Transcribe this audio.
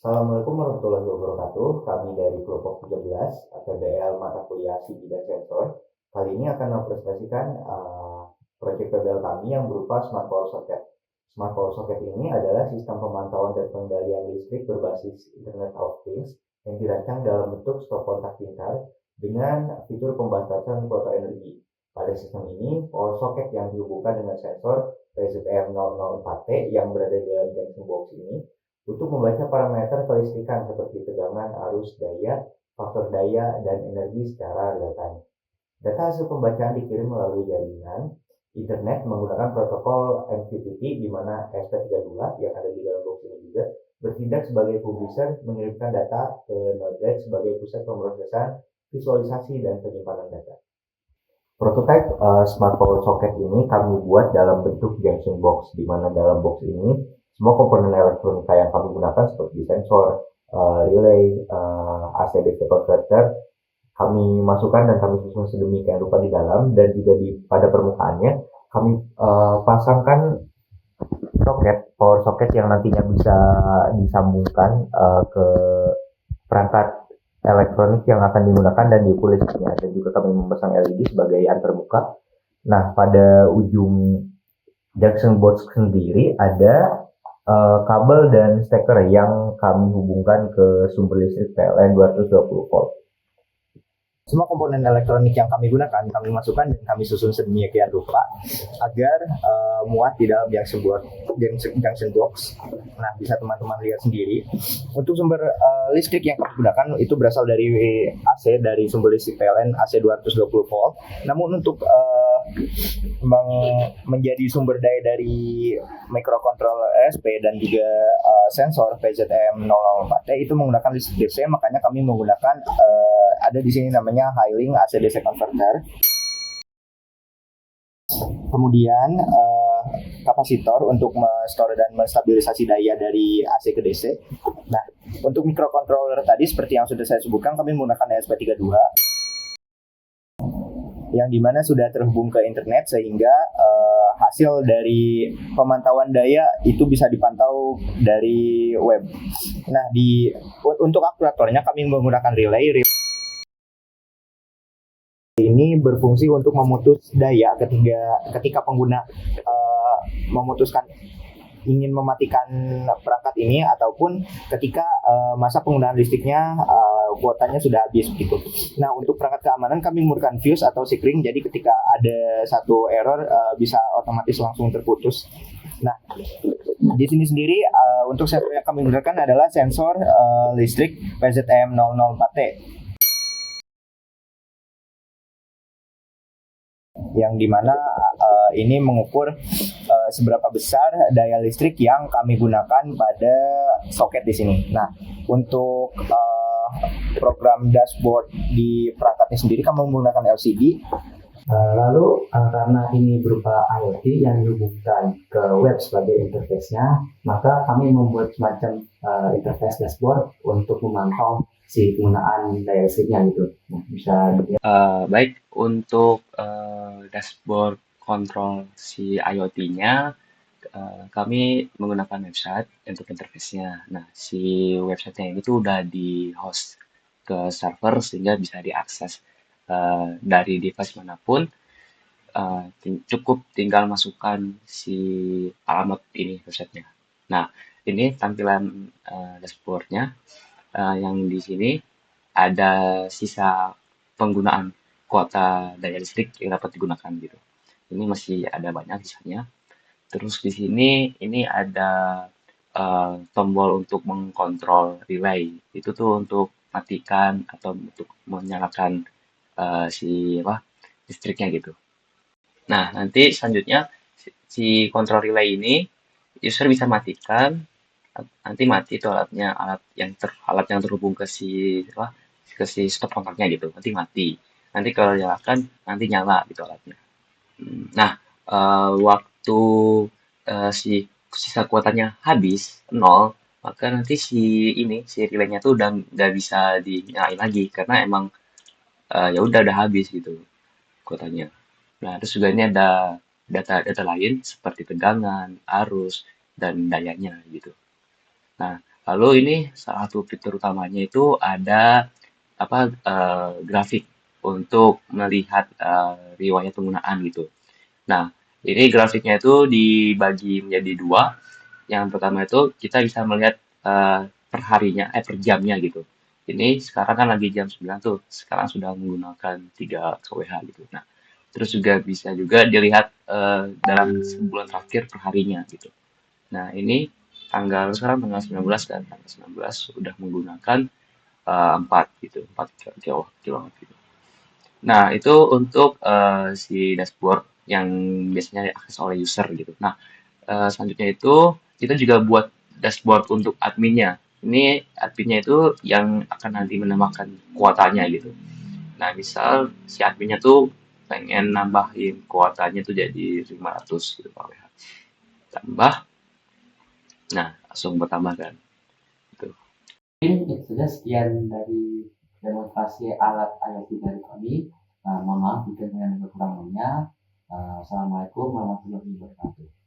Assalamualaikum warahmatullahi wabarakatuh. Kami dari kelompok 13 PBL mata kuliah Sipil dan Sensor. Kali ini akan mempresentasikan proyek PBL kami yang berupa Smart Power Socket. Smart Power Socket ini adalah sistem pemantauan dan pengendalian listrik berbasis Internet of Things yang dirancang dalam bentuk stop kontak pintar dengan fitur pembatasan kuota energi. Pada sistem ini, power socket yang dihubungkan dengan sensor PZM004T yang berada di dalam junction box ini untuk membaca parameter kelistrikan seperti tegangan, arus, daya, faktor daya, dan energi secara real time. Data hasil pembacaan dikirim melalui jaringan internet menggunakan protokol MQTT di mana SP32 yang ada di dalam box ini juga bertindak sebagai publisher mengirimkan data ke Node-RED sebagai pusat pemrosesan, visualisasi, dan penyimpanan data. Prototype Smart Power Socket ini kami buat dalam bentuk junction box, di mana dalam box ini semua komponen elektronika yang kami gunakan seperti sensor, relay, AC/DC converter kami masukkan dan kami susun sedemikian rupa di dalam, dan juga pada permukaannya kami pasangkan power socket yang nantinya bisa disambungkan ke perangkat elektronik yang akan digunakan dan diukur listriknya, dan juga kami memasang LED sebagai antarmuka. Nah, pada ujung junction box sendiri ada kabel dan steker yang kami hubungkan ke sumber listrik PLN 220 volt. Semua komponen elektronik yang kami gunakan, kami masukkan dan kami susun sedemikian rupa agar muat di dalam junction box. Nah, bisa teman-teman lihat sendiri. Untuk sumber listrik yang kami gunakan itu berasal dari AC, dari sumber listrik PLN AC 220 volt. Namun untuk menjadi sumber daya dari microcontroller SP dan juga sensor PZM004T itu menggunakan listrik DC, makanya kami menggunakan ada di sini namanya Highlink AC/DC converter. Kemudian kapasitor untuk store dan menstabilisasi daya dari AC ke DC. Nah, untuk microcontroller tadi seperti yang sudah saya sebutkan, kami menggunakan ESP32 yang dimana sudah terhubung ke internet sehingga hasil dari pemantauan daya itu bisa dipantau dari web. Nah, untuk aktuatornya kami menggunakan relay. Ini berfungsi untuk memutus daya ketika pengguna memutuskan ingin mematikan perangkat ini, ataupun ketika masa penggunaan listriknya kuotanya sudah habis gitu. Nah, untuk perangkat keamanan kami menggunakan fuse atau sikring, jadi ketika ada satu error bisa otomatis langsung terputus. Nah, di sini sendiri untuk sensor yang kami gunakan adalah sensor listrik PZM004T yang dimana ini mengukur seberapa besar daya listrik yang kami gunakan pada soket di sini. Nah, untuk program dashboard di perangkatnya sendiri kami menggunakan LCD. Lalu karena ini berupa IoT yang dihubungkan ke web sebagai interface-nya, maka kami membuat semacam interface dashboard untuk memantau si penggunaan daya listriknya gitu. Nah, bisa baik untuk dashboard kontrol si IoT-nya, kami menggunakan website untuk interface-nya. Nah, si website-nya ini tuh udah di host ke server sehingga bisa diakses dari device manapun. Cukup tinggal masukkan si alamat ini website-nya. Nah, ini tampilan dashboard-nya. Yang di sini ada sisa penggunaan kuota daya listrik yang dapat digunakan gitu. Ini masih ada banyak sisanya. Terus di sini ini ada tombol untuk mengkontrol relay. Itu tuh untuk matikan atau untuk menyalakan listriknya gitu. Nah, nanti selanjutnya si kontrol relay ini user bisa matikan, nanti mati itu alat yang terhubung ke si stop kontaknya gitu, nanti mati. Nanti kalau nyalakan nanti nyala gitu alatnya. Nah, waktu si sisa kuotanya habis 0, maka nanti si relaynya tuh udah nggak bisa dinyalain lagi karena emang ya udah habis gitu kuotanya. Nah, terus juga ini ada data lain seperti tegangan, arus, dan dayanya gitu. Nah, Lalu ini salah satu fitur utamanya itu ada grafik untuk melihat riwayat penggunaan gitu. Nah, ini grafiknya itu dibagi menjadi dua. Yang pertama itu kita bisa melihat per jamnya gitu. Ini sekarang kan lagi jam 9 tuh, sekarang sudah menggunakan 3 kWh gitu. Nah, terus juga bisa juga dilihat dalam sebulan terakhir per harinya gitu. Nah, ini sekarang tanggal 19 dan tanggal 19 sudah menggunakan 4 gitu, 4 kilowatt gitu. Nah, itu untuk si dashboard yang biasanya diakses oleh user gitu. Nah, selanjutnya itu kita juga buat dashboard untuk adminnya. Ini adminnya itu yang akan nanti menambahkan kuotanya gitu. Nah, misal si adminnya tuh pengen nambahin kuotanya tuh jadi 500 gitu Pak WH. Tambah, nah langsung bertambah kan. Gitu. Mungkin itu saja sekian dari demonstrasi alat IoT dari kami. Mohon maaf jika dengan kekurangannya. Assalamualaikum warahmatullahi wabarakatuh.